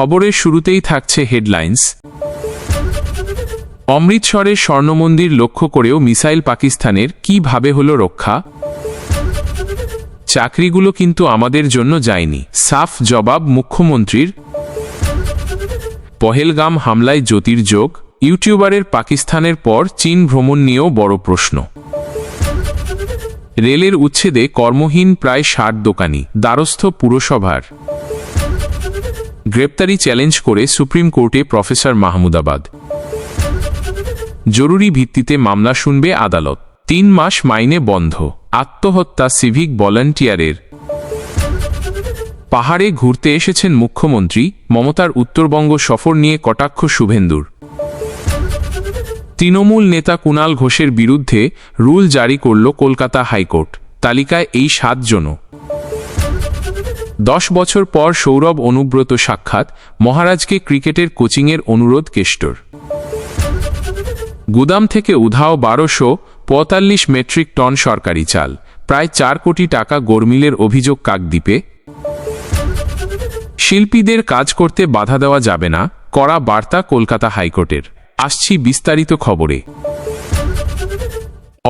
খবরের শুরুতেই থাকছে হেডলাইন্স। অমৃতসরের স্বর্ণমন্দির লক্ষ্য করেও মিসাইল পাকিস্তানের কিভাবে হলো রক্ষা? চাকরিগুলো কিন্তু আমাদের জন্য যায়নি, সাফ জবাব মুখ্যমন্ত্রীর। পহেলগাম হামলায় জ্যোতির্যোগ, ইউটিউবারের পাকিস্তানের পর চীন ভ্রমণ নিয়েও বড় প্রশ্ন। রেলের উচ্ছেদে কর্মহীন প্রায় ৬০ দোকানি, দ্বারস্থ পুরসভার। গ্রেপ্তারি চ্যালেঞ্জ করে সুপ্রিম কোর্টে প্রফেসর মাহমুদাবাদ। জরুরি ভিত্তিতে মামলা শুনবে আদালত, ৩ মাস মাইনে বন্ধ। আত্মহত্যা সিভিক ভলান্টিয়ারের। পাহাড়ে ঘুরতে এসেছেন মুখ্যমন্ত্রী, মমতার উত্তরবঙ্গ সফর নিয়ে কটাক্ষ শুভেন্দুর। তৃণমূল নেতা কুণাল ঘোষের বিরুদ্ধে রুল জারি করল কলকাতা হাইকোর্ট, তালিকায় এই ৭ জনও। ১০ বছর পর সৌরভ অনুব্রত সাক্ষাৎ, মহারাজকে ক্রিকেটের কোচিংয়ের অনুরোধ কেষ্টর। গুদাম থেকে উধাও ১২৪৫ মেট্রিক টন সরকারি চাল, প্রায় ৪ কোটি টাকা গরমিলের অভিযোগ কাকদ্বীপে। শিল্পীদের কাজ করতে বাধা দেওয়া যাবে না, কড়া বার্তা কলকাতা হাইকোর্টের। আসছি বিস্তারিত খবরে।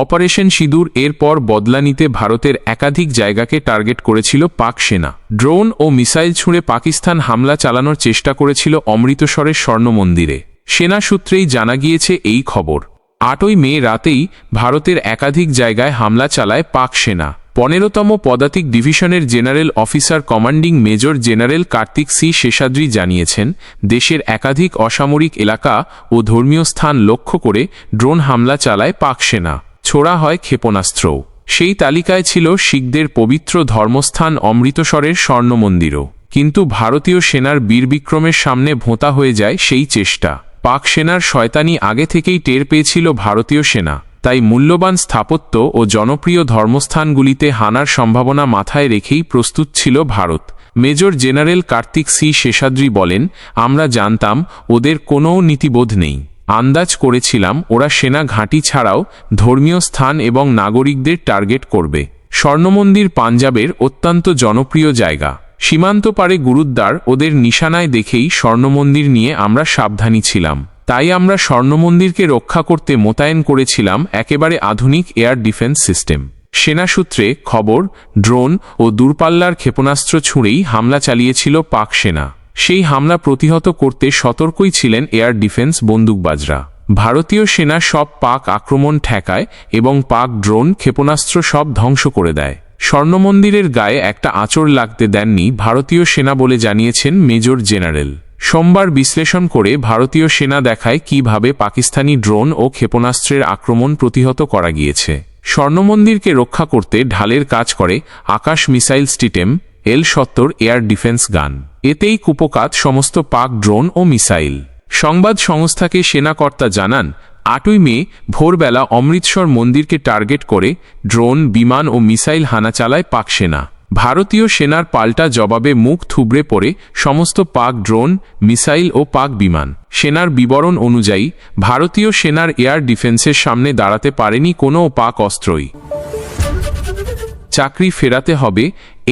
অপারেশন সিঁদুর এরপর বদলা নিতে ভারতের একাধিক জায়গাকে টার্গেট করেছিল পাক সেনা। ড্রোন ও মিসাইল ছুঁড়ে পাকিস্তান হামলা চালানোর চেষ্টা করেছিল অমৃতসরের স্বর্ণ মন্দিরে। সেনা সূত্রেই জানা গিয়েছে এই খবর। ৮ই মে রাতেই ভারতের একাধিক জায়গায় হামলা চালায় পাক সেনা। ১৫তম পদাতিক ডিভিশনের general officer commanding major general Kartik C Seshadri জানিয়েছেন, দেশের একাধিক অসামরিক এলাকা ও ধর্মীয় স্থান লক্ষ্য করে ড্রোন হামলা চালায় পাক সেনা। ছোড়া হয় ক্ষেপণাস্ত্রও। সেই তালিকায় ছিল শিখদের পবিত্র ধর্মস্থান অমৃতসরের স্বর্ণ মন্দিরও। কিন্তু ভারতীয় সেনার বীরবিক্রমের সামনে ভোঁতা হয়ে যায় সেই চেষ্টা। পাক সেনার শয়তানি আগে থেকেই টের পেয়েছিল ভারতীয় সেনা, তাই মূল্যবান স্থাপত্য ও জনপ্রিয় ধর্মস্থানগুলিতে হানার সম্ভাবনা মাথায় রেখেই প্রস্তুত ছিল Bharat. Major general Kartik C Seshadri বলেন, আমরা জানতাম ওদের কোনো নীতিবোধ নেই। আন্দাজ করেছিলাম ওরা সেনা ঘাঁটি ছাড়াও ধর্মীয় স্থান এবং নাগরিকদের টার্গেট করবে। স্বর্ণমন্দির পাঞ্জাবের অত্যন্ত জনপ্রিয় জায়গা। সীমান্ত পারে গুরুদ্বার ওদের নিশানায় দেখেই স্বর্ণমন্দির নিয়ে আমরা সাবধানী ছিলাম। তাই আমরা স্বর্ণমন্দিরকে রক্ষা করতে মোতায়েন করেছিলাম একেবারে আধুনিক এয়ার ডিফেন্স সিস্টেম। সেনা সূত্রে খবর, ড্রোন ও দূরপাল্লার ক্ষেপণাস্ত্র ছুঁড়েই হামলা চালিয়েছিল পাক সেনা। সেই হামলা প্রতিহত করতে সতর্কই ছিলেন এয়ার ডিফেন্স বন্দুকবাজরা। ভারতীয় সেনা সব পাক আক্রমণ ঠেকায় এবং পাক ড্রোন ক্ষেপণাস্ত্র সব ধ্বংস করে দেয়। স্বর্ণমন্দিরের গায়ে একটা আঁচড় লাগতে দেননি ভারতীয় সেনা বলে জানিয়েছেন মেজর জেনারেল। সোমবার বিশ্লেষণ করে ভারতীয় সেনা দেখায় কিভাবে পাকিস্তানি ড্রোন ও ক্ষেপণাস্ত্রের আক্রমণ প্রতিহত করা গিয়েছে। স্বর্ণমন্দিরকে রক্ষা করতে ঢালের কাজ করে Akash missile system L-70 air defence gun. এতেই কুপকাত সমস্ত পাক ড্রোন ও মিসাইল। সংবাদ সংস্থাকে সেনাকর্তা জানান, ৮ই মে ভোরবেলা অমৃতসর মন্দিরকে টার্গেট করে ড্রোন, বিমান ও মিসাইল হানা চালায় পাক সেনা। ভারতীয় সেনার পাল্টা জবাবে মুখ থুবড়ে পড়ে সমস্ত পাক ড্রোন, মিসাইল ও পাক বিমান। সেনার বিবরণ অনুযায়ী ভারতীয় সেনার এয়ার ডিফেন্সের সামনে দাঁড়াতে পারেনি কোনো পাক অস্ত্রই। চাকরি ফেরাতে হবে,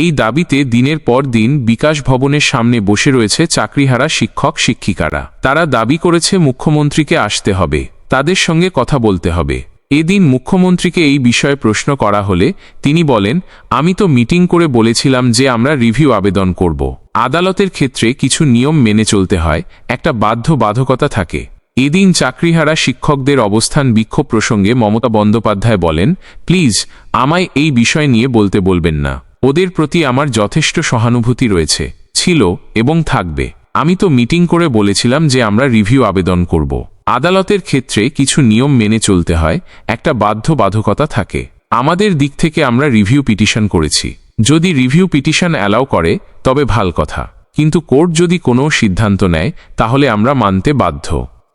এই দাবিতে দিনের পর দিন বিকাশ ভবনের সামনে বসে রয়েছে চাকরিহারা শিক্ষক শিক্ষিকারা। তারা দাবি করেছে মুখ্যমন্ত্রীকে আসতে হবে, তাদের সঙ্গে কথা বলতে হবে। এদিন মুখ্যমন্ত্রীকে এই বিষয়ে প্রশ্ন করা হলে তিনি বলেন, আমি তো মিটিং করে বলেছিলাম যে আমরা রিভিউ আবেদন করব। আদালতের ক্ষেত্রে কিছু নিয়ম মেনে চলতে হয়, একটা বাধ্যবাধকতা থাকে। এদিন চাকরিহারা শিক্ষকদের অবস্থান বিক্ষোভ প্রসঙ্গে মমতা বন্দ্যোপাধ্যায় বলেন, প্লিজ আমায় এই বিষয় নিয়ে বলতে বলবেন না। ওদের প্রতি আমার যথেষ্ট সহানুভূতি রয়েছে, ছিল এবং থাকবে। আমি তো মিটিং করে বলেছিলাম যে আমরা রিভিউ আবেদন করব। আদালতের ক্ষেত্রে কিছু নিয়ম মেনে চলতে হয়, একটা বাধ্যবাধকতা থাকে। আমাদের দিক থেকে আমরা রিভিউ পিটিশন করেছি। যদি রিভিউ পিটিশন অ্যালাউ করে তবে ভাল কথা, কিন্তু কোর্ট যদি কোনো সিদ্ধান্ত নেয় তাহলে আমরা মানতে বাধ্য।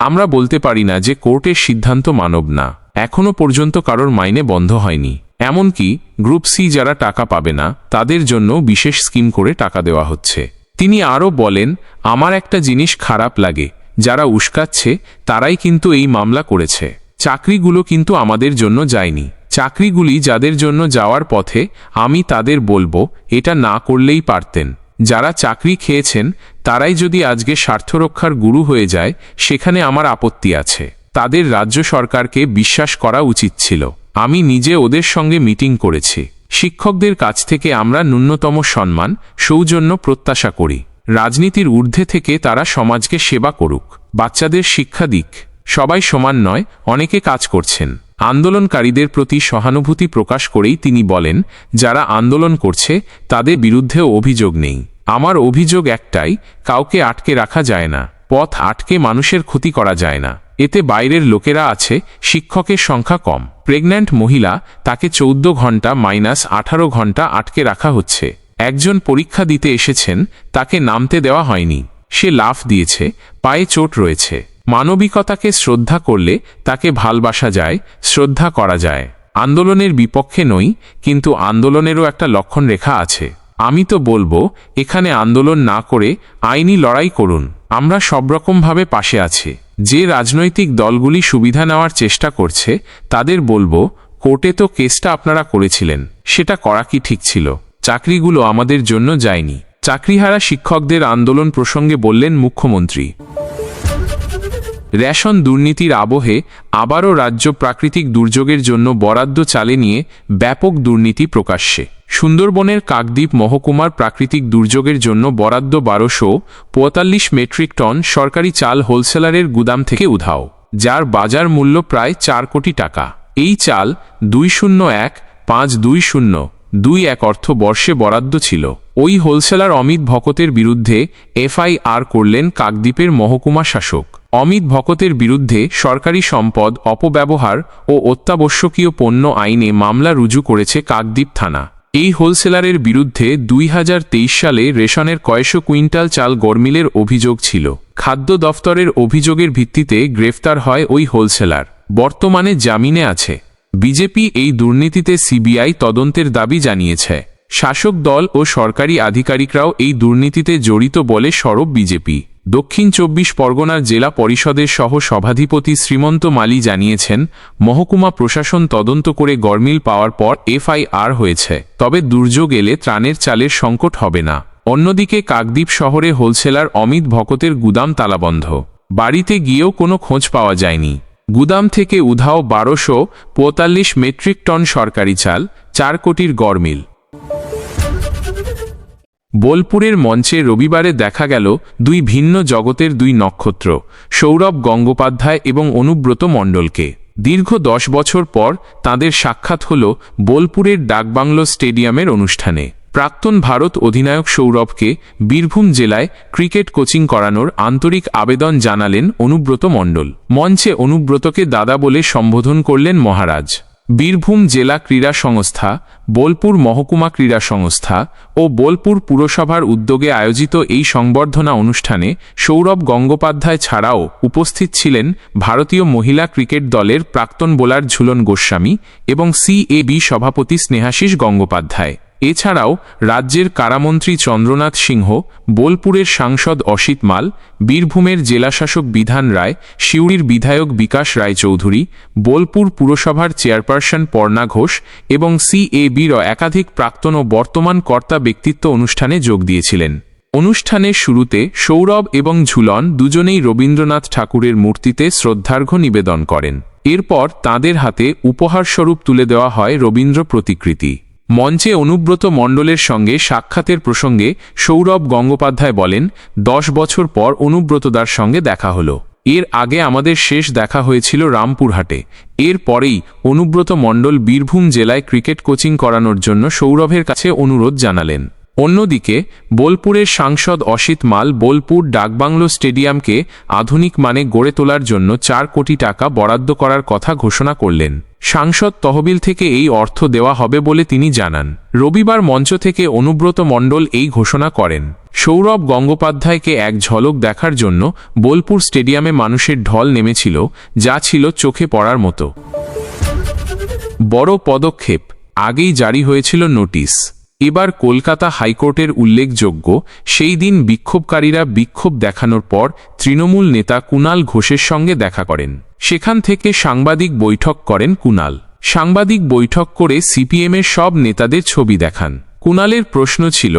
আমরা বলতে পারি না যে কোর্টের সিদ্ধান্ত মানব না। এখনো পর্যন্ত কারোর মাইনে বন্ধ হয়নি। এমনকি গ্রুপ সি যারা টাকা পাবে না তাদের জন্য বিশেষ স্কিম করে টাকা দেওয়া হচ্ছে। তিনি আরও বলেন, আমার একটা জিনিস খারাপ লাগে, যারা উস্কাচ্ছে তারাই কিন্তু এই মামলা করেছে। চাকরিগুলো কিন্তু আমাদের জন্য যায়নি। চাকরিগুলি যাদের জন্য যাওয়ার পথে, আমি তাদের বলবো এটা না করলেই পারতেন। যারা চাকরি খেয়েছেন তারাই যদি আজকে স্বার্থরক্ষার গুরু হয়ে যায়, সেখানে আমার আপত্তি আছে। তাদের রাজ্য সরকারকে বিশ্বাস করা উচিত ছিল। আমি নিজে ওদের সঙ্গে মিটিং করেছি। শিক্ষকদের কাছ থেকে আমরা ন্যূনতম সম্মান, সৌজন্য প্রত্যাশা করি। রাজনীতির ঊর্ধ্বে থেকে তারা সমাজকে সেবা করুক, বাচ্চাদের শিক্ষা দিক। সবাই সমান নয়, অনেকে কাজ করছেন। আন্দোলনকারীদের প্রতি সহানুভূতি প্রকাশ করেই তিনি বলেন, যারা আন্দোলন করছে তাদের বিরুদ্ধেও অভিযোগ নেই। আমার অভিযোগ একটাই, কাউকে আটকে রাখা যায় না। পথ আটকে মানুষের ক্ষতি করা যায় না। এতে বাইরের লোকেরা আছে, শিক্ষকের সংখ্যা কম। প্রেগন্যান্ট মহিলা, তাকে 14 ঘন্টা -18 ঘন্টা আটকে রাখা হচ্ছে। একজন পরীক্ষা দিতে এসেছেন, তাকে নামতে দেওয়া হয়নি। সে লাফ দিয়েছে, পায়ে চোট রয়েছে। মানবিকতাকে শ্রদ্ধা করলে তাকে ভালবাসা যায়, শ্রদ্ধা করা যায়। আন্দোলনের বিপক্ষে নই, কিন্তু আন্দোলনেরও একটা লক্ষণ রেখা আছে। আমি তো বলবো, এখানে আন্দোলন না করে আইনি লড়াই করুন। আমরা সবরকমভাবে পাশে আছি। যে রাজনৈতিক দলগুলি সুবিধা নেওয়ার চেষ্টা করছে তাদের বলবো, কোর্টে তো কেসটা আপনারা করেছিলেন, সেটা করা কি ঠিক ছিল? চাকরিগুলো আমাদের জন্য যায়নি। চাকরিহারা শিক্ষকদের আন্দোলন প্রসঙ্গে বললেন মুখ্যমন্ত্রী। রেশন দুর্নীতির আবহে আবারও রাজ্য প্রাকৃতিক দুর্যোগের জন্য বরাদ্দ চালে নিয়ে ব্যাপক দুর্নীতি প্রকাশ্যে। সুন্দরবনের কাকদ্বীপ মহকুমার প্রাকৃতিক দুর্যোগের জন্য বরাদ্দ 1245 মেট্রিক টন সরকারি চাল হোলসেলারের গুদাম থেকে উধাও, যার বাজার মূল্য প্রায় 4 কোটি টাকা। এই চাল 2015-2021 অর্থবর্ষে বরাদ্দ ছিল। ওই হোলসেলার অমিত ভকতের বিরুদ্ধে এফআইআর করলেন কাকদ্বীপের মহকুমা শাসক। অমিত ভকতের বিরুদ্ধে সরকারি সম্পদ অপব্যবহার ও অত্যাবশ্যকীয় পণ্য আইনে মামলা রুজু করেছে কাকদ্বীপ থানা। এই হোলসেলারের বিরুদ্ধে 2023 সালে রেশনের কয়েকশো কুইন্টাল চাল গরমিলের অভিযোগ ছিল। খাদ্য দফতরের অভিযোগের ভিত্তিতে গ্রেফতার হয় ওই হোলসেলার। বর্তমানে জামিনে আছে। বিজেপি এই দুর্নীতিতে সিবিআই তদন্তের দাবি জানিয়েছে। শাসক দল ও সরকারি আধিকারিকরাও এই দুর্নীতিতে জড়িত বলে সরব বিজেপি। দক্ষিণ 24 পরগনার জেলা পরিষদের সহ সভাধিপতি শ্রীমন্ত মালী জানিয়েছেন, মহকুমা প্রশাসন তদন্ত করে গরমিল পাওয়ার পর এফআইআর হয়েছে। তবে দুর্যোগ এলে ত্রাণের চালের সংকট হবে না। অন্যদিকে কাকদ্বীপ শহরে হোলসেলার অমিত ভকতের গুদাম তালাবন্ধ। বাড়িতে গিয়েও কোনো খোঁজ পাওয়া যায়নি। গুদাম থেকে উধাও 1245 মেট্রিক টন সরকারি চাল, 4 কোটির গরমিল। বোলপুরের মঞ্চে রবিবারে দেখা গেল দুই ভিন্ন জগতের দুই নক্ষত্র, সৌরভ গঙ্গোপাধ্যায় এবং অনুব্রত মণ্ডলকে। দীর্ঘ 10 বছর পর তাঁদের সাক্ষাৎ হল বোলপুরের ডাকবাংলো স্টেডিয়ামের অনুষ্ঠানে। প্রাক্তন ভারত অধিনায়ক সৌরভকে বীরভূম জেলায় ক্রিকেট কোচিং করানোর আন্তরিক আবেদন জানালেন অনুব্রত মণ্ডল। মঞ্চে অনুব্রতকে দাদা বলে সম্বোধন করলেন মহারাজ। বীরভূম জেলা ক্রীড়া সংস্থা, বোলপুর মহকুমা ক্রীড়া সংস্থা ও বোলপুর পুরসভার উদ্যোগে আয়োজিত এই সংবর্ধনা অনুষ্ঠানে সৌরভ গঙ্গোপাধ্যায় ছাড়াও উপস্থিত ছিলেন ভারতীয় মহিলা ক্রিকেট দলের প্রাক্তন বোলার ঝুলন গোস্বামী এবং সিএবি সভাপতি স্নেহাশিস গঙ্গোপাধ্যায়। এছাড়াও রাজ্যের কারামন্ত্রী চন্দ্রনাথ সিংহ, বোলপুরের সাংসদ অসিত মাল, বীরভূমের জেলাশাসক বিধান রায়, সিউড়ির বিধায়ক বিকাশ রায়চৌধুরী, বোলপুর পুরসভার চেয়ারপারসন পর্ণা ঘোষ এবং সিএবির একাধিক প্রাক্তন ও বর্তমান কর্তা ব্যক্তিত্ব অনুষ্ঠানে যোগ দিয়েছিলেন। অনুষ্ঠানের শুরুতে সৌরভ এবং ঝুলন দুজনেই রবীন্দ্রনাথ ঠাকুরের মূর্তিতে শ্রদ্ধার্ঘ্য নিবেদন করেন। এরপর তাঁদের হাতে উপহারস্বরূপ তুলে দেওয়া হয় রবীন্দ্র প্রতিকৃতি। মঞ্চে অনুব্রত মণ্ডলের সঙ্গে সাক্ষাতের প্রসঙ্গে সৌরভ গঙ্গোপাধ্যায় বলেন, 10 বছর পর অনুব্রতদার সঙ্গে দেখা হলো। এর আগে আমাদের শেষ দেখা হয়েছিল রামপুরহাটে। এর পরেই অনুব্রত মণ্ডল বীরভূম জেলায় ক্রিকেট কোচিং করানোর জন্য সৌরভের কাছে অনুরোধ জানালেন। অন্যদিকে বোলপুরের সাংসদ অসিত মাল বোলপুর ডাকবাংলো স্টেডিয়ামকে আধুনিক মানে গড়ে তোলার জন্য 4 কোটি টাকা বরাদ্দ করার কথা ঘোষণা করলেন। সাংসদ তহবিল থেকে এই অর্থ দেওয়া হবে বলে তিনি জানান। রবিবার মঞ্চ থেকে অনুব্রত মণ্ডল এই ঘোষণা করেন। সৌরভ গঙ্গোপাধ্যায়কে এক ঝলক দেখার জন্য বোলপুর স্টেডিয়ামে মানুষের ঢল নেমেছিল, যা ছিল চোখে পড়ার মতো। বড় পদক্ষেপ, আগেই জারি হয়েছিল নোটিশ। এবার কলকাতা হাইকোর্টের উল্লেখযোগ্য, সেই দিন বিক্ষোভকারীরা বিক্ষোভ দেখানোর পর তৃণমূল নেতা কুণাল ঘোষের সঙ্গে দেখা করেন। সেখান থেকে সাংবাদিক বৈঠক করেন কুণাল। সাংবাদিক বৈঠক করে সিপিএমের সব নেতাদের ছবি দেখান। কুণালের প্রশ্ন ছিল,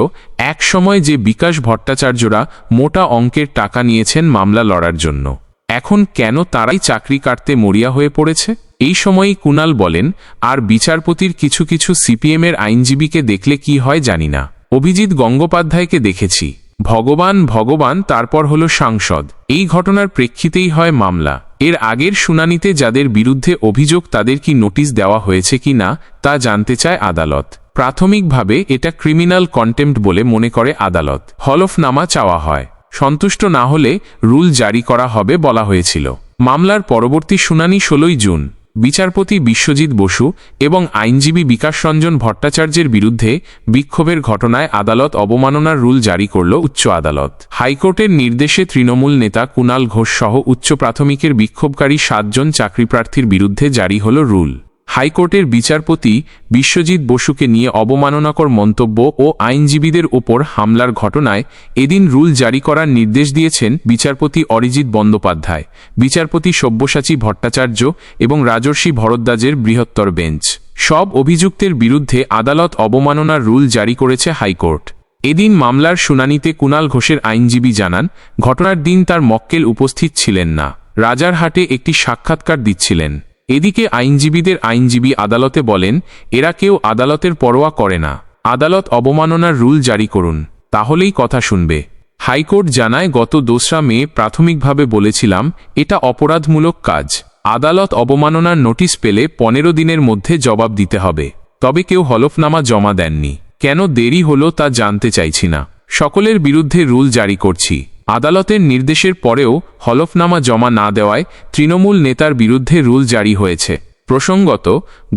এক সময় যে বিকাশ ভট্টাচার্যরা মোটা অঙ্কের টাকা নিয়েছেন মামলা লড়ার জন্য, এখন কেন তারাই চাকরি কাটতে মরিয়া হয়ে পড়েছে? এই সময়ই কুণাল বলেন, আর বিচারপতির কিছু কিছু সিপিএমের আইনজীবীকে দেখলে কি হয় জানি না। অভিজিৎ গঙ্গোপাধ্যায়কে দেখেছি, ভগবান ভগবান, তারপর হলো সাংসদ। এই ঘটনার প্রেক্ষিতেই হয় মামলা। এর আগের শুনানিতে যাদের বিরুদ্ধে অভিযোগ তাদের কি নোটিশ দেওয়া হয়েছে কি না তা জানতে চায় আদালত। প্রাথমিকভাবে এটা ক্রিমিনাল কন্টেম্পট বলে মনে করে আদালত। হলফনামা চাওয়া হয়, সন্তুষ্ট না হলে রুল জারি করা হবে বলা হয়েছিল। মামলার পরবর্তী শুনানি 16 জুন। বিচারপতি বিশ্বজিৎ বসু এবং আইনজীবী বিকাশ রঞ্জন ভট্টাচার্যের বিরুদ্ধে বিক্ষোভের ঘটনায় আদালত অবমাননার রুল জারি করল উচ্চ আদালত। হাইকোর্টের নির্দেশে তৃণমূল নেতা কুণাল ঘোষ সহ উচ্চ প্রাথমিকের বিক্ষোভকারী 7 জন চাকরিপ্রার্থীর বিরুদ্ধে জারি হল রুল। হাইকোর্টের বিচারপতি বিশ্বজিৎ বসুকে নিয়ে অবমাননাকর মন্তব্য ও আইনজীবীদের ওপর হামলার ঘটনায় এদিন রুল জারি করার নির্দেশ দিয়েছেন বিচারপতি অরিজিৎ বন্দ্যোপাধ্যায়, বিচারপতি সব্যসাচী ভট্টাচার্য এবং রাজর্ষি ভরদ্বাজের বৃহত্তর বেঞ্চ। সব অভিযুক্তের বিরুদ্ধে আদালত অবমাননার রুল জারি করেছে হাইকোর্ট। এদিন মামলার শুনানিতে কুণাল ঘোষের আইনজীবী জানান, ঘটনার দিন তার মক্কেল উপস্থিত ছিলেন না, রাজারহাটে একটি সাক্ষাৎকার দিচ্ছিলেন। এদিকে আইনজীবীদের আইনজীবী আদালতে বলেন, এরা কেউ আদালতের পরোয়া করে না, আদালত অবমাননার রুল জারি করুন, তাহলেই কথা শুনবে। হাইকোর্ট জানায়, গত 2রা মে প্রাথমিকভাবে বলেছিলাম এটা অপরাধমূলক কাজ। আদালত অবমাননার নোটিশ পেলে 15 দিনের মধ্যে জবাব দিতে হবে, তবে কেউ হলফনামা জমা দেননি। কেন দেরি হলো তা জানতে চাইছি না, সকলের বিরুদ্ধে রুল জারি করছি। আদালতের নির্দেশের পরেও হলফনামা জমা না দেওয়ায় তৃণমূল নেতার বিরুদ্ধে রুল জারি হয়েছে। প্রসঙ্গত,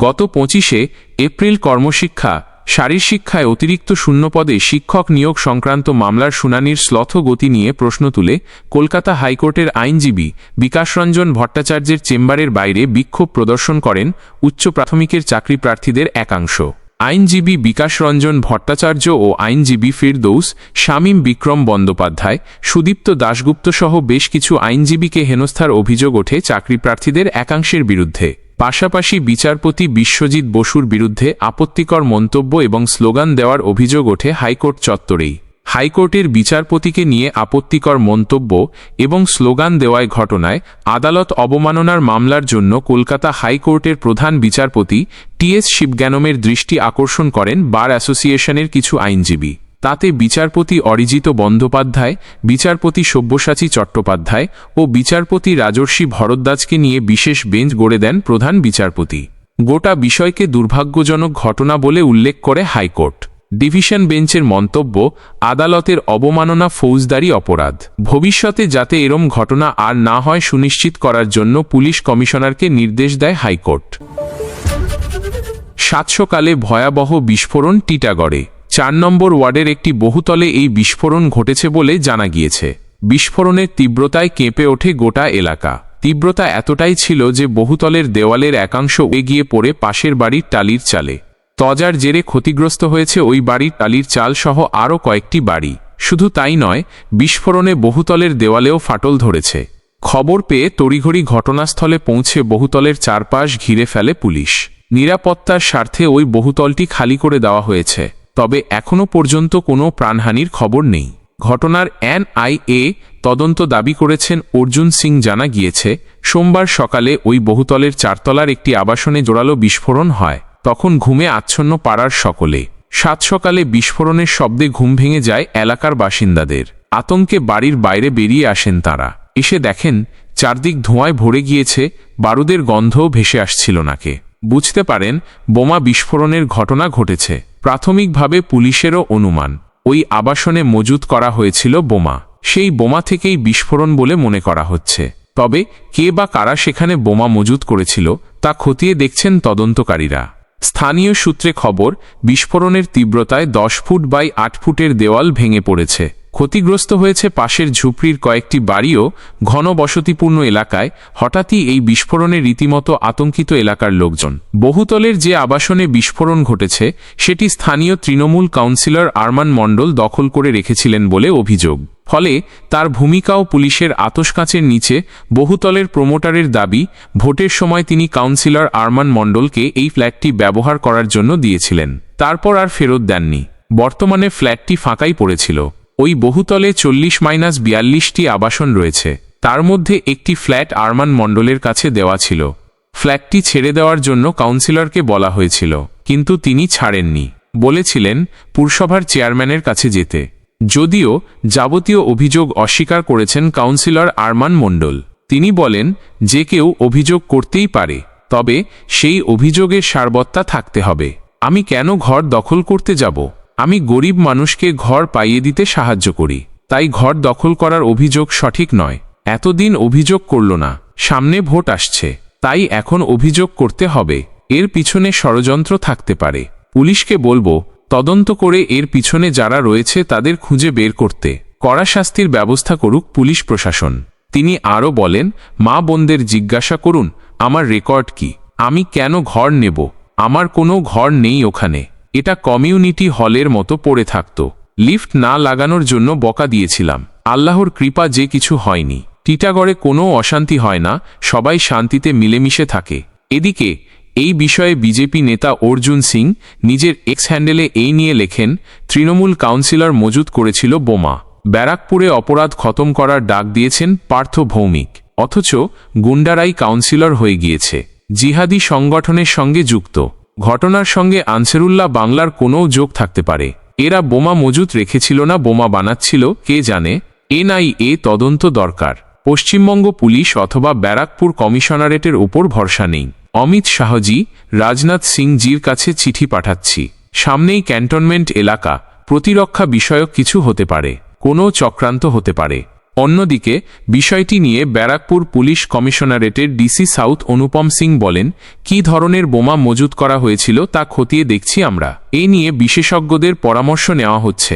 গত 25শে এপ্রিল কর্মশিক্ষা শারীরশিক্ষায় অতিরিক্ত শূন্যপদে শিক্ষক নিয়োগ সংক্রান্ত মামলার শুনানির শ্লথ গতি নিয়ে প্রশ্ন তুলে কলকাতা হাইকোর্টের আইনজীবী বিকাশরঞ্জন ভট্টাচার্যের চেম্বারের বাইরে বিক্ষোভ প্রদর্শন করেন উচ্চ প্রাথমিকের চাকরিপ্রার্থীদের একাংশ। আইনজীবী বিকাশ রঞ্জন ভট্টাচার্য ও আইনজীবী ফিরদৌস, শামীম বিক্রম বন্দ্যোপাধ্যায়, সুদীপ্ত দাশগুপ্ত সহ বেশ কিছু আইনজীবীকে হেনস্থার অভিযোগ ওঠে চাকরিপ্রার্থীদের একাংশের বিরুদ্ধে। পাশাপাশি বিচারপতি বিশ্বজিৎ বসুর বিরুদ্ধে আপত্তিকর মন্তব্য এবং স্লোগান দেওয়ার অভিযোগ ওঠে হাইকোর্ট চত্বরেই। হাইকোর্টের বিচারপতিকে নিয়ে আপত্তিকর মন্তব্য এবং স্লোগান দেওয়ায় ঘটনায় আদালত অবমাননার মামলার জন্য কলকাতা হাইকোর্টের প্রধান বিচারপতি টি.এস. শিবজ্ঞানমের দৃষ্টি আকর্ষণ করেন বার অ্যাসোসিয়েশনের কিছু আইনজীবী। তাতে বিচারপতি অরিজিৎ বন্দ্যোপাধ্যায়, বিচারপতি সব্যসাচী চট্টোপাধ্যায় ও বিচারপতি রাজর্ষি ভরদ্বাজকে নিয়ে বিশেষ বেঞ্চ গড়ে দেন প্রধান বিচারপতি। গোটা বিষয়কে দুর্ভাগ্যজনক ঘটনা বলে উল্লেখ করে হাইকোর্ট। ডিভিশন বেঞ্চের মন্তব্য, আদালতের অবমাননা ফৌজদারি অপরাধ। ভবিষ্যতে যাতে এরম ঘটনা আর না হয় সুনিশ্চিত করার জন্য পুলিশ কমিশনারকে নির্দেশ দেয় হাইকোর্ট। 700 ভয়াবহ বিস্ফোরণ টিটাগড়ে। 4 নম্বর ওয়ার্ডের একটি বহুতলে এই বিস্ফোরণ ঘটেছে বলে জানা গিয়েছে। বিস্ফোরণের তীব্রতায় কেঁপে ওঠে গোটা এলাকা। তীব্রতা এতটাই ছিল যে বহুতলের দেওয়ালের একাংশ এগিয়ে পড়ে পাশের বাড়ির টালির চালে। তজার জেরে ক্ষতিগ্রস্ত হয়েছে ওই বাড়ির টালির চাল সহ আরও কয়েকটি বাড়ি। শুধু তাই নয়, বিস্ফোরণে বহুতলের দেওয়ালেও ফাটল ধরেছে। খবর পেয়ে তড়িঘড়ি ঘটনাস্থলে পৌঁছে বহুতলের চারপাশ ঘিরে ফেলে পুলিশ। নিরাপত্তার স্বার্থে ওই বহুতলটি খালি করে দেওয়া হয়েছে, তবে এখনও পর্যন্ত কোনো প্রাণহানির খবর নেই। ঘটনার এনআইএ তদন্ত দাবি করেছেন অর্জুন সিং। জানা গিয়েছে, সোমবার সকালে ওই বহুতলের 4 তলার একটি আবাসনে জোরালো বিস্ফোরণ হয়। তখন ঘুমে আচ্ছন্ন পাড়ার সকলে। 7 সকালে বিস্ফোরণের শব্দে ঘুম ভেঙে যায় এলাকার বাসিন্দাদের। আতঙ্কে বাড়ির বাইরে বেরিয়ে আসেন তারা। এসে দেখেন চারদিক ধোঁয়ায় ভরে গিয়েছে, বারুদের গন্ধও ভেসে আসছিল নাকে। বুঝতে পারেন বোমা বিস্ফোরণের ঘটনা ঘটেছে। প্রাথমিকভাবে পুলিশেরও অনুমান, ওই আবাসনে মজুত করা হয়েছিল বোমা। সেই বোমা থেকেই বিস্ফোরণ বলে মনে করা হচ্ছে। তবে কে বা কারা সেখানে বোমা মজুত করেছিল তা খতিয়ে দেখছেন তদন্তকারীরা। স্থানীয় সূত্রে খবর, বিস্ফোরণের তীব্রতায় 10 ফুট বাই 8 ফুটের দেওয়াল ভেঙে পড়েছে। ক্ষতিগ্রস্ত হয়েছে পাশের ঝুপড়ির কয়েকটি বাড়িও। ঘন বসতিপূর্ণ এলাকায় হঠাৎই এই বিস্ফোরণে রীতিমতো আতঙ্কিত এলাকার লোকজন। বহুতলের যে আবাসনে বিস্ফোরণ ঘটেছে সেটি স্থানীয় তৃণমূল কাউন্সিলর আরমান মণ্ডল দখল করে রেখেছিলেন বলে অভিযোগ। ফলে তার ভূমিকাও পুলিশের আতশকাঁচের নিচে। বহুতলের প্রমোটারের দাবি, ভোটের সময় তিনি কাউন্সিলর আরমান মণ্ডলকে এই ফ্ল্যাটটি ব্যবহার করার জন্য দিয়েছিলেন, তারপর আর ফেরত দেননি। বর্তমানে ফ্ল্যাটটি ফাঁকাই পড়েছিল। ওই বহুতলে 40-42টি আবাসন রয়েছে। তার মধ্যে একটি ফ্ল্যাট আরমান মণ্ডলের কাছে দেওয়া ছিল। ফ্ল্যাটটি ছেড়ে দেওয়ার জন্য কাউন্সিলরকে বলা হয়েছিল, কিন্তু তিনি ছাড়েননি। বলেছিলেন পুরসভার চেয়ারম্যানের কাছে যেতে। যদিও যাবতীয় অভিযোগ অস্বীকার করেছেন কাউন্সিলর আরমান মণ্ডল। তিনি বলেন, যে কেউ অভিযোগ করতেই পারে, তবে সেই অভিযোগের সারবত্তা থাকতে হবে। আমি কেন ঘর দখল করতে যাব? আমি গরিব মানুষকে ঘর পাইয়ে দিতে সাহায্য করি, তাই ঘর দখল করার অভিযোগ সঠিক নয়। এতদিন অভিযোগ করল না, সামনে ভোট আসছে, তাই এখন অভিযোগ করতে হবে। এর পিছনে ষড়যন্ত্র থাকতে পারে। পুলিশকে বলবো তদন্ত করে এর পিছনে যারা রয়েছে তাদের খুঁজে বের করতে কড়া শাস্তির ব্যবস্থা করুক পুলিশ প্রশাসন। তিনি আরও বলেন, মা বোনদের জিজ্ঞাসা করুন আমার রেকর্ড কি, আমি কেন ঘর নেব? আমার কোনো ঘর নেই ওখানে। এটা কমিউনিটি হলের মতো পড়ে থাকত। লিফট না লাগানোর জন্য বকা দিয়েছিলাম। আল্লাহর কৃপা যে কিছু হয়নি। টিটাগড়ে কোনো অশান্তি হয় না, সবাই শান্তিতে মিলেমিশে থাকে। এদিকে এই বিষয়ে বিজেপি নেতা অর্জুন সিং নিজের এক্স হ্যান্ডেলে এই নিয়ে লেখেন, তৃণমূল কাউন্সিলর মজুত করেছিল বোমা। ব্যারাকপুরে অপরাধ খতম করার ডাক দিয়েছেন পার্থ ভৌমিক, অথচ গুন্ডারাই কাউন্সিলর হয়ে গিয়েছে। জিহাদি সংগঠনের সঙ্গে যুক্ত। ঘটনার সঙ্গে আনসারুল্লাহ বাংলার কোনও যোগ থাকতে পারে। এরা বোমা মজুত রেখেছিল না বোমা বানাচ্ছিল কে জানে। এনআইএ তদন্ত দরকার। পশ্চিমবঙ্গ পুলিশ অথবা ব্যারাকপুর কমিশনারেটের উপর ভরসা নেই। অমিত শাহজি রাজনাথ সিংজির কাছে চিঠি পাঠাচ্ছি। সামনেই ক্যান্টনমেন্ট এলাকা, প্রতিরক্ষা বিষয়ক কিছু হতে পারে, কোনো চক্রান্ত হতে পারে। অন্যদিকে বিষয়টি নিয়ে ব্যারাকপুর পুলিশ কমিশনারেটের ডিসি সাউথ অনুপম সিং বলেন, কী ধরনের বোমা মজুত করা হয়েছিল তা খতিয়ে দেখছি আমরা। এ নিয়ে বিশেষজ্ঞদের পরামর্শ নেওয়া হচ্ছে।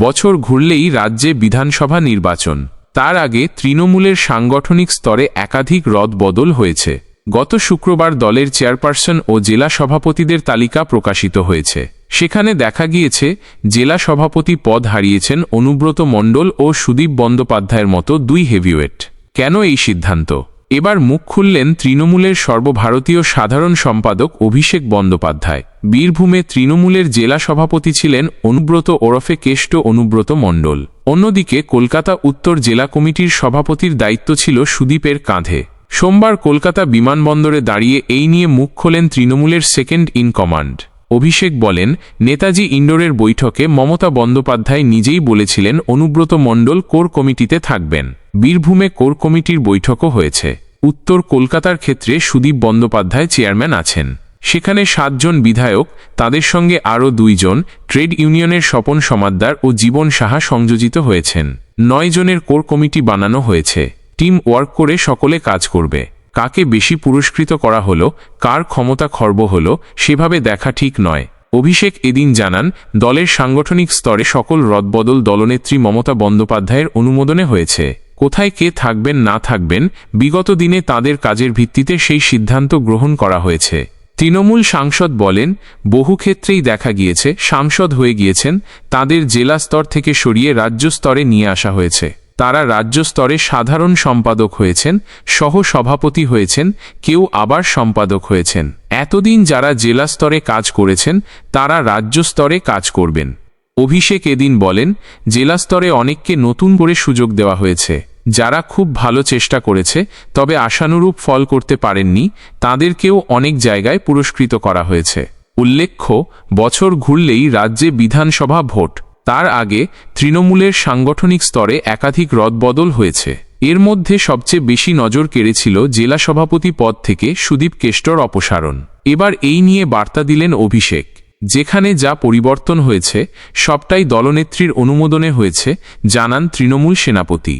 বছর ঘুরলেই রাজ্যে বিধানসভা নির্বাচন। তার আগে তৃণমূলের সাংগঠনিক স্তরে একাধিক রদবদল হয়েছে। গত শুক্রবার দলের চেয়ারপারসন ও জেলা সভাপতিদের তালিকা প্রকাশিত হয়েছে। সেখানে দেখা গিয়েছে জেলা সভাপতি পদ হারিয়েছেন অনুব্রত মণ্ডল ও সুদীপ বন্দ্যোপাধ্যায়ের মতো দুই হেভিওয়েট। কেন এই সিদ্ধান্ত? এবার মুখ খুললেন তৃণমূলের সর্বভারতীয় সাধারণ সম্পাদক অভিষেক বন্দ্যোপাধ্যায়। বীরভূমে তৃণমূলের জেলা সভাপতি ছিলেন অনুব্রত ওরফে কেষ্ট অনুব্রত মণ্ডল। অন্যদিকে কলকাতা উত্তর জেলা কমিটির সভাপতির দায়িত্ব ছিল সুদীপের কাঁধে। সোমবার কলকাতা বিমানবন্দরে দাঁড়িয়ে এই নিয়ে মুখ খোলেন তৃণমূলের সেকেন্ড ইন কমান্ড। অভিষেক বলেন, নেতাজি ইন্ডোরের বৈঠকে মমতা বন্দ্যোপাধ্যায় নিজেই বলেছিলেন অনুব্রত মণ্ডল কোর কমিটিতে থাকবেন। বীরভূমে কোর কমিটির বৈঠকও হয়েছে। উত্তর কলকাতার ক্ষেত্রে সুদীপ বন্দ্যোপাধ্যায় চেয়ারম্যান আছেন। সেখানে 7 জন বিধায়ক, তাদের সঙ্গে আরও 2 জন ট্রেড ইউনিয়নের স্বপন সমাদ্দার ও জীবন সাহা সংযোজিত হয়েছেন। 9 জনের কোর কমিটি বানানো হয়েছে। টিম ওয়ার্ক করে সকলে কাজ করবে। কাকে বেশি পুরস্কৃত করা হলো, কার ক্ষমতা খর্ব হলো, সেভাবে দেখা ঠিক নয়। অভিষেক এদিন জানান, দলের সাংগঠনিক স্তরে সকল রদবদল দলনেত্রী মমতা বন্দ্যোপাধ্যায়ের অনুমোদনে হয়েছে। কোথায় কে থাকবেন না থাকবেন, বিগত দিনে তাদের কাজের ভিত্তিতে সেই সিদ্ধান্ত গ্রহণ করা হয়েছে। তৃণমূল সাংসদ বলেন, বহু ক্ষেত্রেই দেখা গিয়েছে সাংসদ হয়ে গিয়েছেন, তাদের জেলা স্তর থেকে সরিয়ে রাজ্য স্তরে নিয়ে আসা হয়েছে। তারা রাজ্য স্তরে সাধারণ সম্পাদক হয়েছেন, সহ সভাপতি হয়েছেন, কেউ আবার সম্পাদক হয়েছেন। এতদিন যারা জেলা স্তরে কাজ করেছেন তারা রাজ্য স্তরে কাজ করবেন। অভিষেক এদিন বলেন, জেলা স্তরে অনেককে নতুন করে সুযোগ দেওয়া হয়েছে। যারা খুব ভালো চেষ্টা করেছে তবে আশানুরূপ ফল করতে পারেননি, তাদেরকেও অনেক জায়গায় পুরস্কৃত করা হয়েছে। উল্লেখ্য, বছর ঘুরলেই রাজ্যে বিধানসভা ভোট। তার আগে তৃণমূলের সাংগঠনিক স্তরে একাধিক রদবদল হয়েছে। এর মধ্যে সবচেয়ে বেশি নজর কেড়েছিল জেলা সভাপতি পদ থেকে সুদীপ কেষ্টর অপসারণ। এবার এই নিয়ে বার্তা দিলেন অভিষেক। যেখানে যা পরিবর্তন হয়েছে সবটাই দলনেত্রীর অনুমোদনে হয়েছে, জানান তৃণমূল সেনাপতি।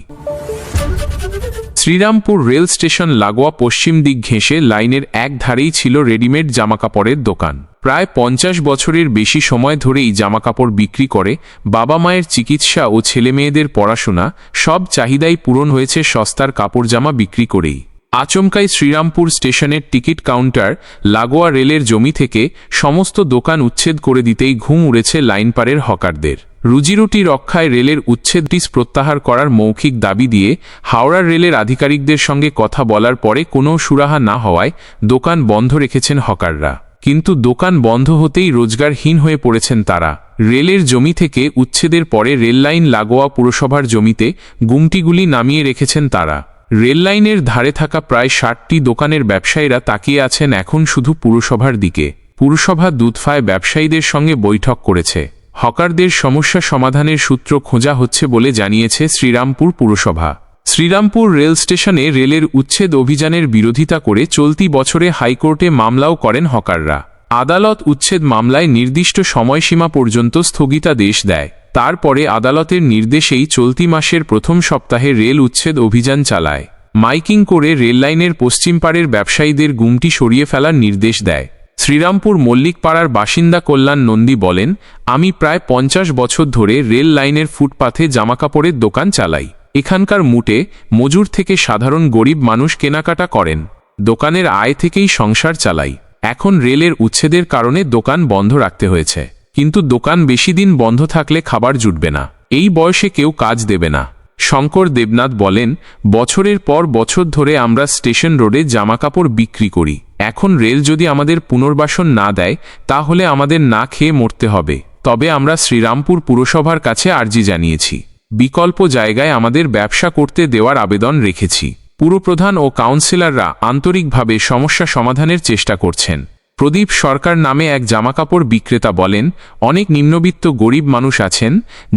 শ্রীরামপুর রেল স্টেশন লাগোয়া পশ্চিম দিক ঘেঁষে লাইনের এক ধারেই ছিল রেডিমেড জামাকাপড়ের দোকান। প্রায় 50 বছরের বেশি সময় ধরেই জামাকাপড় বিক্রি করে। বাবা মায়ের চিকিৎসা ও ছেলেমেয়েদের পড়াশোনা সব চাহিদাই পূরণ হয়েছে সস্তার কাপড় জামা বিক্রি করেই। আচমকাই শ্রীরামপুর স্টেশনের টিকিট কাউন্টার লাগোয়া রেলের জমি থেকে সমস্ত দোকান উচ্ছেদ করে দিতেই ঘুম উড়েছে লাইনপারের হকারদের। রুজিরুটি রক্ষায় রেলের উচ্ছেদটি প্রত্যাহার করার মৌখিক দাবি দিয়ে হাওড়ার রেলের আধিকারিকদের সঙ্গে কথা বলার পরে কোনো সুরাহা না হওয়ায় দোকান বন্ধ রেখেছেন হকাররা। কিন্তু দোকান বন্ধ হতেই রোজগারহীন হয়ে পড়েছেন তারা। রেলের জমি থেকে উচ্ছেদের পরে রেললাইন লাগোয়া পুরসভার জমিতে গুমটিগুলি নামিয়ে রেখেছেন তারা। রেললাইনের ধারে থাকা প্রায় ৬০টি দোকানের ব্যবসায়ীরা তাকিয়ে আছেন এখন শুধু পুরসভার দিকে। পুরসভা দুধফায় ব্যবসায়ীদের সঙ্গে বৈঠক করেছে। হকারদের সমস্যা সমাধানের সূত্র খোঁজা হচ্ছে বলে জানিয়েছে শ্রীরামপুর পুরসভা। শ্রীরামপুর রেল স্টেশনে রেলের উচ্ছেদ অভিযানের বিরোধিতা করে চলতি বছরে হাইকোর্টে মামলাও করেন হকাররা। আদালত উচ্ছেদ মামলায় নির্দিষ্ট সময়সীমা পর্যন্ত স্থগিতাদেশ দেয়। তারপরে আদালতের নির্দেশেই চলতি মাসের প্রথম সপ্তাহে রেল উচ্ছেদ অভিযান চালায়। মাইকিং করে রেললাইনের পশ্চিম পাড়ের ব্যবসায়ীদের গুমটি সরিয়ে ফেলার নির্দেশ দেয়। শ্রীরামপুর মল্লিকপাড়ার বাসিন্দা কল্যাণ নন্দী বলেন, আমি প্রায় 50 বছর ধরে রেল লাইনের ফুটপাথে জামাকাপড়ের দোকান চালাই। এখানকার মুটে মজুর থেকে সাধারণ গরিব মানুষ কেনাকাটা করেন। দোকানের আয় থেকেই সংসার চালাই। এখন রেলের উচ্ছেদের কারণে দোকান বন্ধ রাখতে হয়েছে। কিন্তু দোকান বেশি দিন বন্ধ থাকলে খাবার জুটবে না। এই বয়সে কেউ কাজ দেবে না। শঙ্কর দেবনাথ বলেন, বছরের পর বছর ধরে আমরা স্টেশন রোডে জামাকাপড় বিক্রি করি। এখন রেল যদি আমাদের পুনর্বাসন না দেয় তাহলে আমাদের না খেয়ে মরতে হবে। তবে আমরা শ্রীরামপুর পুরসভার কাছে আর্জি জানিয়েছি। বিকল্প জায়গায় আমাদের ব্যবসা করতে দেওয়ার আবেদন রেখেছি। পুরপ্রধান ও কাউন্সিলররা আন্তরিকভাবে সমস্যা সমাধানের চেষ্টা করছেন। প্রদীপ সরকার নামে এক জামাকাপড় বিক্রেতা বলেন, অনেক নিম্নবিত্ত গরিব মানুষ আছেন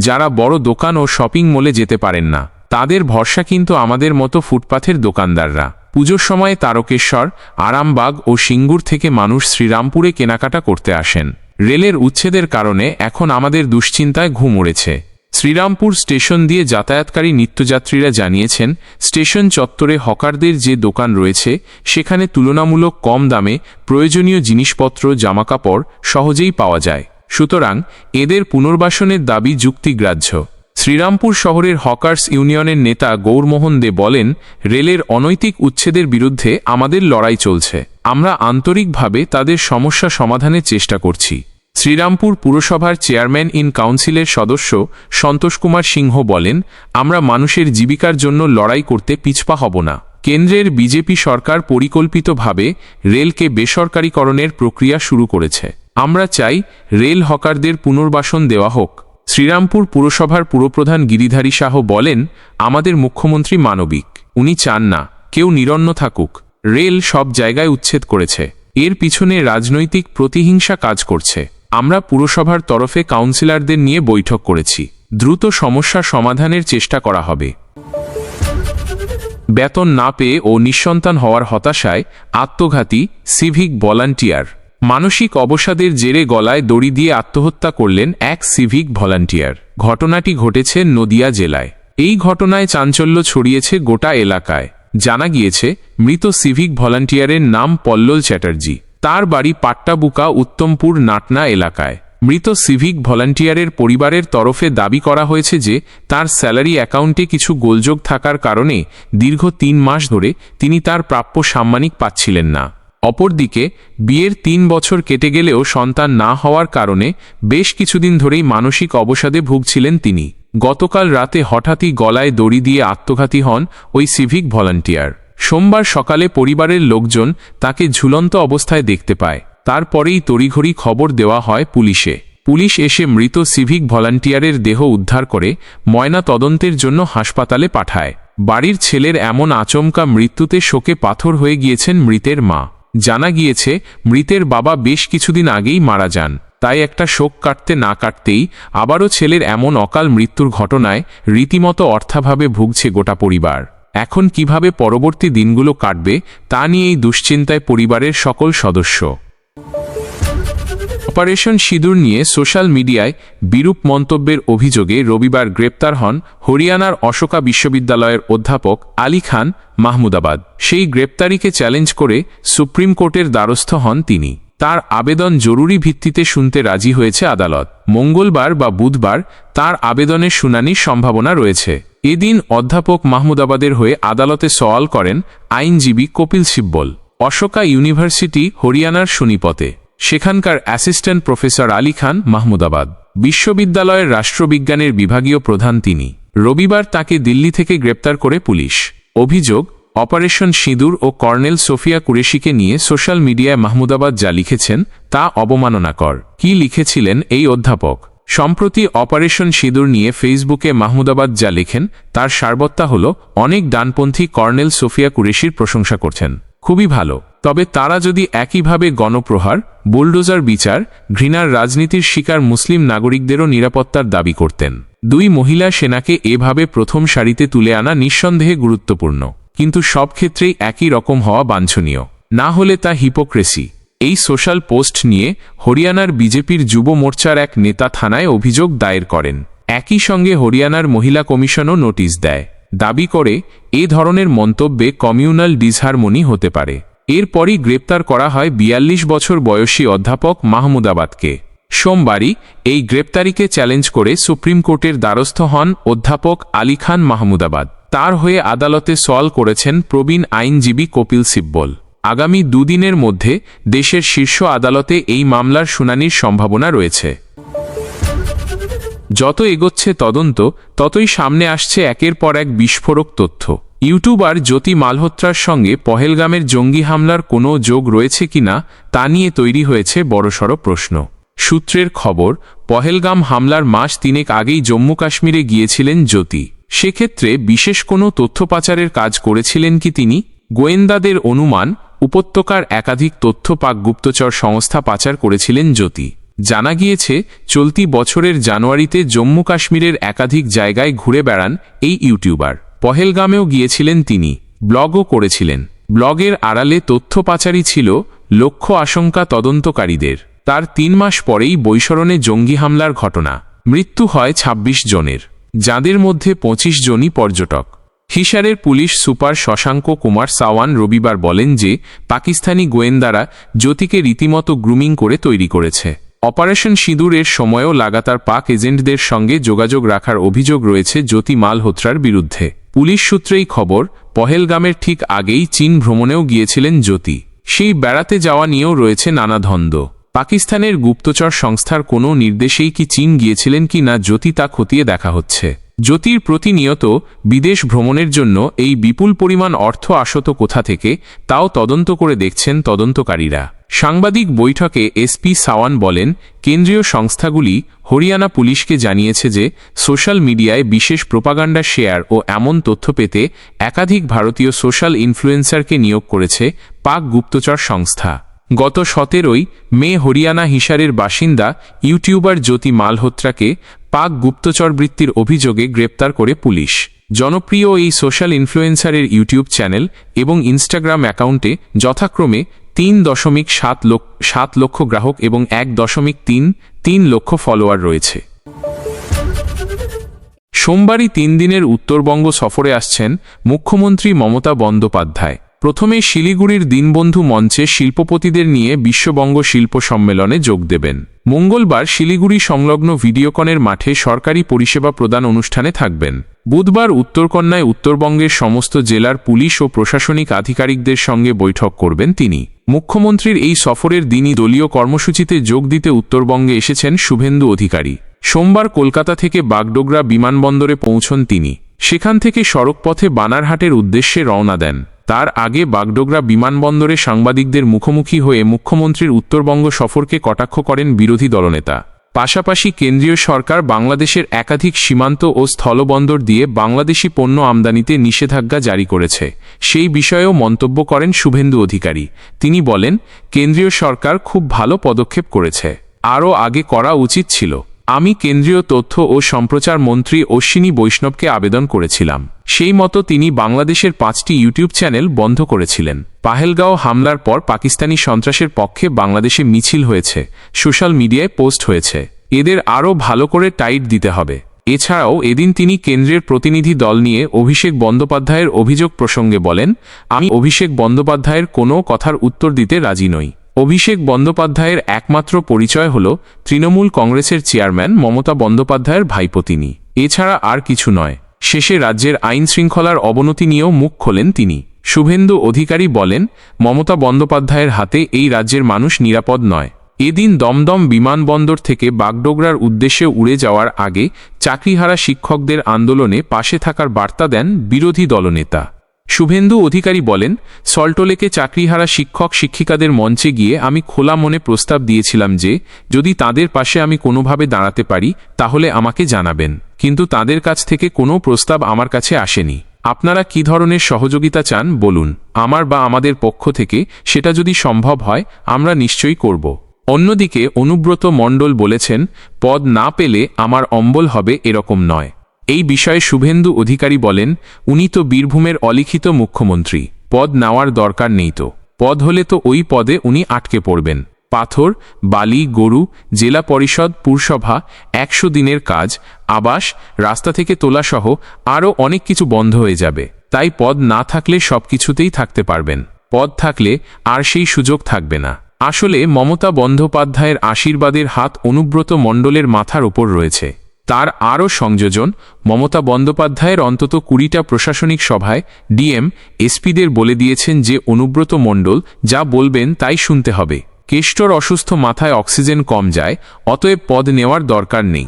যারা বড় দোকান ও শপিং মলে যেতে পারেন না। তাদের ভরসা কিন্তু আমাদের মতো ফুটপাথের দোকানদাররা। পুজোর সময়ে তারকেশ্বর, আরামবাগ ও সিঙ্গুর থেকে মানুষ শ্রীরামপুরে কেনাকাটা করতে আসেন। রেলের উচ্ছেদের কারণে এখন আমাদের দুশ্চিন্তায় ঘুম উড়েছে। শ্রীরামপুর স্টেশন দিয়ে যাতায়াতকারী নিত্যযাত্রীরা জানিয়েছেন, স্টেশন চত্বরে হকারদের যে দোকান রয়েছে সেখানে তুলনামূলক কম দামে প্রয়োজনীয় জিনিসপত্র, জামাকাপড় সহজেই পাওয়া যায়। সুতরাং এদের পুনর্বাসনের দাবি যুক্তিগ্রাহ্য। শ্রীরামপুর শহরের হকার্স ইউনিয়নের নেতা গৌরমোহন দে বলেন, রেলের অনৈতিক উচ্ছেদের বিরুদ্ধে আমাদের লড়াই চলছে। আমরা আন্তরিকভাবে তাদের সমস্যা সমাধানের চেষ্টা করছি। শ্রীরামপুর পুরসভার চেয়ারম্যান ইন কাউন্সিলের সদস্য সন্তোষ কুমার সিংহ বলেন, আমরা মানুষের জীবিকার জন্য লড়াই করতে পিছপা হব না। কেন্দ্রের বিজেপি সরকার পরিকল্পিতভাবে রেলকে বেসরকারীকরণের প্রক্রিয়া শুরু করেছে। আমরা চাই রেল হকারদের পুনর্বাসন দেওয়া হোক। শ্রীরামপুর পুরসভার পুরপ্রধান গিরিধারী শাহ বলেন, আমাদের মুখ্যমন্ত্রী মানবিক। উনি চান না কেউ নিরন্ন থাকুক। রেল সব জায়গায় উচ্ছেদ করেছে। এর পিছনে রাজনৈতিক প্রতিহিংসা কাজ করছে। আমরা পুরসভার তরফে কাউন্সিলরদের নিয়ে বৈঠক করেছি। দ্রুত সমস্যা সমাধানের চেষ্টা করা হবে। বেতন না পেয়ে ও নিঃসন্তান হওয়ার হতাশায় আত্মঘাতী সিভিক ভলান্টিয়ার। মানসিক অবসাদের জেরে গলায় দড়ি দিয়ে আত্মহত্যা করলেন এক সিভিক ভলান্টিয়ার। ঘটনাটি ঘটেছে নদিয়া জেলায়। এই ঘটনায় চাঞ্চল্য ছড়িয়েছে গোটা এলাকায়। জানা গিয়েছে, মৃত সিভিক ভলান্টিয়ারের নাম পল্লল চ্যাটার্জি। তার বাড়ি পাট্টাবুকা উত্তমপুর নাটনা এলাকায়। মৃত সিভিক ভলান্টিয়ারের পরিবারের তরফে দাবি করা হয়েছে যে তার স্যালারি অ্যাকাউন্টে কিছু গোলযোগ থাকার কারণে দীর্ঘ 3 মাস ধরে তিনি তার প্রাপ্য সাম্মানিক পাচ্ছিলেন না। অপরদিকে বিয়ের 3 বছর কেটে গেলেও সন্তান না হওয়ার কারণে বেশ কিছুদিন ধরেই মানসিক অবসাদে ভুগছিলেন তিনি। গতকাল রাতে হঠাৎই গলায় দড়ি দিয়ে আত্মঘাতী হন ওই সিভিক ভলান্টিয়ার। সোমবার সকালে পরিবারের লোকজন তাকে ঝুলন্ত অবস্থায় দেখতে পায়। তারপরেই তড়িঘড়ি খবর দেওয়া হয় পুলিশে। পুলিশ এসে মৃত সিভিক ভলান্টিয়ারের দেহ উদ্ধার করে ময়না তদন্তের জন্য হাসপাতালে পাঠায়। বাড়ির ছেলের এমন আচমকা মৃত্যুতে শোকে পাথর হয়ে গিয়েছেন মৃতের মা। জানা গিয়েছে, মৃতের বাবা বেশ কিছুদিন আগেই মারা যান। তাই একটা শোক কাটতে না কাটতেই আবারও ছেলের এমন অকাল মৃত্যুর ঘটনায় রীতিমতো অর্থাভাবে ভুগছে গোটা পরিবার। এখন কিভাবে পরবর্তী দিনগুলো কাটবে তা নিয়েই দুশ্চিন্তায় পরিবারের সকল সদস্য। অপারেশন সিঁদুর নিয়ে সোশ্যাল মিডিয়ায় বিরূপ মন্তব্যের অভিযোগে রবিবার গ্রেপ্তার হন হরিয়ানার অশোকা বিশ্ববিদ্যালয়ের অধ্যাপক আলী খান মাহমুদাবাদ। সেই গ্রেপ্তারিকে চ্যালেঞ্জ করে সুপ্রিম কোর্টের দ্বারস্থ হন তিনি। তার আবেদন জরুরি ভিত্তিতে শুনতে রাজি হয়েছে আদালত। মঙ্গলবার বা বুধবার তার আবেদনের শুনানির সম্ভাবনা রয়েছে। এদিন অধ্যাপক মাহমুদাবাদের হয়ে আদালতে সওয়াল করেন আইনজীবী কপিল সিব্বল। অশোকা ইউনিভার্সিটি হরিয়ানার সোনিপতে। সেখানকার অ্যাসিস্ট্যান্ট প্রফেসর আলী খান মাহমুদাবাদ। বিশ্ববিদ্যালয়ের রাষ্ট্রবিজ্ঞানের বিভাগীয় প্রধান তিনি। রবিবার তাকে দিল্লি থেকে গ্রেপ্তার করে পুলিশ। অভিযোগ, অপারেশন সিঁদুর ও কর্নেল সোফিয়া কুরেশিকে নিয়ে সোশ্যাল মিডিয়ায় মাহমুদাবাদ যা লিখেছেন তা অবমাননাকর। কি লিখেছিলেন এই অধ্যাপক? সম্প্রতি অপারেশন সিঁদুর নিয়ে ফেসবুকে মাহমুদাবাদ যা লেখেন তার সারবত্তা হল অনেক ডানপন্থী কর্নেল সোফিয়া কুরেশির প্রশংসা করছেন। খুবই ভালো, তবে তারা যদি একইভাবে গণপ্রহার, বুলডোজার বিচার, ঘৃণার রাজনীতির শিকার মুসলিম নাগরিকদেরও নিরাপত্তার দাবি করতেন। দুই মহিলা সেনাকে এভাবে প্রথম সারিতে তুলে আনা নিঃসন্দেহে গুরুত্বপূর্ণ, কিন্তু সব ক্ষেত্রেই একই রকম হওয়া বাঞ্ছনীয়, না হলে তা হিপোক্রেসি। এই সোশ্যাল পোস্ট নিয়ে হরিয়ানার বিজেপির যুব মোর্চার এক নেতা থানায় অভিযোগ দায়ের করেন। একই সঙ্গে হরিয়ানার মহিলা কমিশনও নোটিশ দেয়, দাবি করে এ ধরনের মন্তব্যে কমিউনাল ডিসহারমোনি হতে পারে। এরপরই গ্রেপ্তার করা হয় ৪২ বছর বয়সী অধ্যাপক মাহমুদাবাদকে। সোমবারই এই গ্রেপ্তারিকে চ্যালেঞ্জ করে সুপ্রিম কোর্টের দ্বারস্থ হন অধ্যাপক আলী খান মাহমুদাবাদ। তার হয়ে আদালতে সওয়াল করেছেন প্রবীণ আইনজীবী কপিল সিব্বল। আগামী দুদিনের মধ্যে দেশের শীর্ষ আদালতে এই মামলার শুনানির সম্ভাবনা রয়েছে। যত এগোচ্ছে তদন্ত, ততই সামনে আসছে একের পর এক বিস্ফোরক তথ্য। ইউটিউবার জ্যোতি মালহোত্রার সঙ্গে পহেলগামের জঙ্গি হামলার কোনো যোগ রয়েছে কিনা তা নিয়ে তৈরি হয়েছে বড়সড় প্রশ্ন। সূত্রের খবর, পহেলগাম হামলার মাস তিনেক আগেই জম্মু কাশ্মীরে গিয়েছিলেন জ্যোতি। সেক্ষেত্রে বিশেষ কোনো তথ্য পাচারের কাজ করেছিলেন কি তিনি? গোয়েন্দাদের অনুমান, উপত্যকার একাধিক তথ্য পাক গুপ্তচর সংস্থা পাচার করেছিলেন জ্যোতি। জানা গিয়েছে চলতি বছরের জানুয়ারিতে জম্মু কাশ্মীরের একাধিক জায়গায় ঘুরে বেড়ান এই ইউটিউবার। পহেলগামেও গিয়েছিলেন তিনি, ব্লগও করেছিলেন। ব্লগের আড়ালে তথ্য পাচারই ছিল লক্ষ্য আশঙ্কা তদন্তকারীদের। তার ৩ মাস পরেই বৈশরণে জঙ্গি হামলার ঘটনা। মৃত্যু হয় ২৬ জনের, যাদের মধ্যে ২৫ জনই পর্যটক। হিসারের পুলিশ সুপার শশাঙ্ক কুমার সাওয়ান রবিবার বলেন যে পাকিস্তানি গোয়েন্দারা জ্যোতিকে রীতিমতো গ্রুমিং করে তৈরি করেছে। অপারেশন সিঁদুরের সময়ও লাগাতার পাক এজেন্টদের সঙ্গে যোগাযোগ রাখার অভিযোগ রয়েছে জ্যোতি মালহোত্রার বিরুদ্ধে। পুলিশ সূত্রেই খবর, পহেলগামের ঠিক আগেই চীন ভ্রমণেও গিয়েছিলেন জ্যোতি। সেই বেড়াতে যাওয়া নিয়েও রয়েছে নানা ধন্দ। পাকিস্তানের গুপ্তচর সংস্থার কোনো নির্দেশেই কি চীন গিয়েছিলেন কি না জ্যোতি তা খতিয়ে দেখা হচ্ছে। জ্যোতির প্রতিনিয়ত বিদেশ ভ্রমণের জন্য এই বিপুল পরিমাণ অর্থ আসত কোথা থেকে তাও তদন্ত করে দেখছেন তদন্তকারীরা। সাংবাদিক বৈঠকে এসপি সাওয়ান বলেন, কেন্দ্রীয় সংস্থাগুলি হরিয়ানা পুলিশকে জানিয়েছে যে সোশ্যাল মিডিয়ায় বিশেষ প্রোপাগান্ডা শেয়ার ও এমন তথ্য পেতে একাধিক ভারতীয় সোশ্যাল ইনফ্লুয়েন্সারকে নিয়োগ করেছে পাক গুপ্তচর সংস্থা। গত ১৭ই মে হরিয়ানা হিসারের বাসিন্দা ইউটিউবার জ্যোতি মালহোত্রাকে পাক গুপ্তচর বৃত্তির অভিযোগে গ্রেপ্তার করে পুলিশ। জনপ্রিয় এই সোশ্যাল ইনফ্লুয়েন্সারের ইউটিউব চ্যানেল এবং ইনস্টাগ্রাম অ্যাকাউন্টে যথাক্রমে ৩.৭ লক্ষ গ্রাহক এবং ১.৩ লক্ষ ফলোয়ার রয়েছে। সোমবারই ৩ দিনের উত্তরবঙ্গ সফরে আসছেন মুখ্যমন্ত্রী মমতা বন্দ্যোপাধ্যায়। প্রথমে শিলিগুড়ির দীনবন্ধু মঞ্চে শিল্পপতিদের নিয়ে বিশ্ববঙ্গ শিল্প সম্মেলনে যোগ দেবেন। মঙ্গলবার শিলিগুড়ি সংলগ্ন ভিডিওকনের মাঠে সরকারি পরিষেবা প্রদান অনুষ্ঠানে থাকবেন। বুধবার উত্তরকন্যায় উত্তরবঙ্গের সমস্ত জেলার পুলিশ ও প্রশাসনিক আধিকারিকদের সঙ্গে বৈঠক করবেন তিনি। মুখ্যমন্ত্রীর এই সফরের দিনই দলীয় কর্মসূচিতে যোগ দিতে উত্তরবঙ্গে এসেছেন শুভেন্দু অধিকারী। সোমবার কলকাতা থেকে বাগডোগরা বিমানবন্দরে পৌঁছন তিনি। সেখান থেকে সড়কপথে বানারহাটের উদ্দেশ্যে রওনা দেন। তার আগে বাগডোগরা বিমানবন্দরে সাংবাদিকদের মুখোমুখি হয়ে মুখ্যমন্ত্রীর উত্তরবঙ্গ সফরকে কটাক্ষ করেন বিরোধী দলনেতা। পাশাপাশি কেন্দ্রীয় সরকার বাংলাদেশের একাধিক সীমান্ত ও স্থলবন্দর দিয়ে বাংলাদেশি পণ্য আমদানিতে নিষেধাজ্ঞা জারি করেছে, সেই বিষয়েও মন্তব্য করেন শুভেন্দু অধিকারী। তিনি বলেন, কেন্দ্রীয় সরকার খুব ভালো পদক্ষেপ করেছে, আরও আগে করা উচিত ছিল। আমি কেন্দ্রীয় তথ্য ও সম্প্রচার মন্ত্রী অশ্বিনী বৈষ্ণবকে আবেদন করেছিলাম। সেই মতো তিনি বাংলাদেশের 5টি ইউটিউব চ্যানেল বন্ধ করেছিলেন। পাহেলগাঁও হামলার পর পাকিস্তানি সন্ত্রাসের পক্ষে বাংলাদেশে মিছিল হয়েছে, সোশ্যাল মিডিয়ায় পোস্ট হয়েছে। এদের আরও ভালো করে টাইট দিতে হবে। এছাড়াও এদিন তিনি কেন্দ্রের প্রতিনিধি দল নিয়ে অভিষেক বন্দ্যোপাধ্যায়ের অভিযোগ প্রসঙ্গে বলেন, আমি অভিষেক বন্দ্যোপাধ্যায়ের কোনো কথার উত্তর দিতে রাজি নই। অভিষেক বন্দ্যোপাধ্যায়ের একমাত্র পরিচয় হল তৃণমূল কংগ্রেসের চেয়ারম্যান মমতা বন্দ্যোপাধ্যায়ের ভাইপো তিনি, এছাড়া আর কিছু নয়। শেষে রাজ্যের আইন শৃঙ্খলার অবনতি নিয়েও মুখ খোলেন তিনি। শুভেন্দু অধিকারী বলেন, মমতা বন্দ্যোপাধ্যায়ের হাতে এই রাজ্যের মানুষ নিরাপদ নয়। এদিন দমদম বিমানবন্দর থেকে বাগডোগরার উদ্দেশ্যে উড়ে যাওয়ার আগে চাকরিহারা শিক্ষকদের আন্দোলনে পাশে থাকার বার্তা দেন বিরোধী দলনেতা। শুভেন্দু অধিকারী বলেন, সল্টলেকে চাকরিহারা শিক্ষক শিক্ষিকাদের মঞ্চে গিয়ে আমি খোলা মনে প্রস্তাব দিয়েছিলাম যে যদি তাদের পাশে আমি কোনোভাবে দাঁড়াতে পারি তাহলে আমাকে জানাবেন, কিন্তু তাদের কাছ থেকে কোনো প্রস্তাব আমার কাছে আসেনি। আপনারা কী ধরনের সহযোগিতা চান বলুন, আমার বা আমাদের পক্ষ থেকে সেটা যদি সম্ভব হয় আমরা নিশ্চয়ই করব। অন্যদিকে অনুব্রত মণ্ডল বলেছেন, পদ না পেলে আমার অম্বল হবে এরকম নয়। এই বিষয়ে শুভেন্দু অধিকারী বলেন, উনি তো বীরভূমের অলিখিত মুখ্যমন্ত্রী, পদ নেওয়ার দরকার নেই তো। পদ হলে তো ওই পদে উনি আটকে পড়বেন। পাথর, বালি, গরু, জেলা পরিষদ, পুরসভা, 100 দিনের কাজ, আবাস, রাস্তা থেকে তোলাসহ আরও অনেক কিছু বন্ধ হয়ে যাবে। তাই পদ না থাকলে সবকিছুতেই থাকতে পারবেন, পদ থাকলে আর সেই সুযোগ থাকবে না। আসলে মমতা বন্দ্যোপাধ্যায়ের আশীর্বাদের হাত অনুব্রত মণ্ডলের মাথার ওপর রয়েছে। তার আরও সংযোজন, মমতা বন্দ্যোপাধ্যায়ের অন্তত 20টা প্রশাসনিক সভায় ডিএম এসপিদের বলে দিয়েছেন যে অনুব্রত মণ্ডল যা বলবেন তাই শুনতে হবে। কেষ্টর অসুস্থ, মাথায় অক্সিজেন কম যায়, অতএব পদ নেওয়ার দরকার নেই।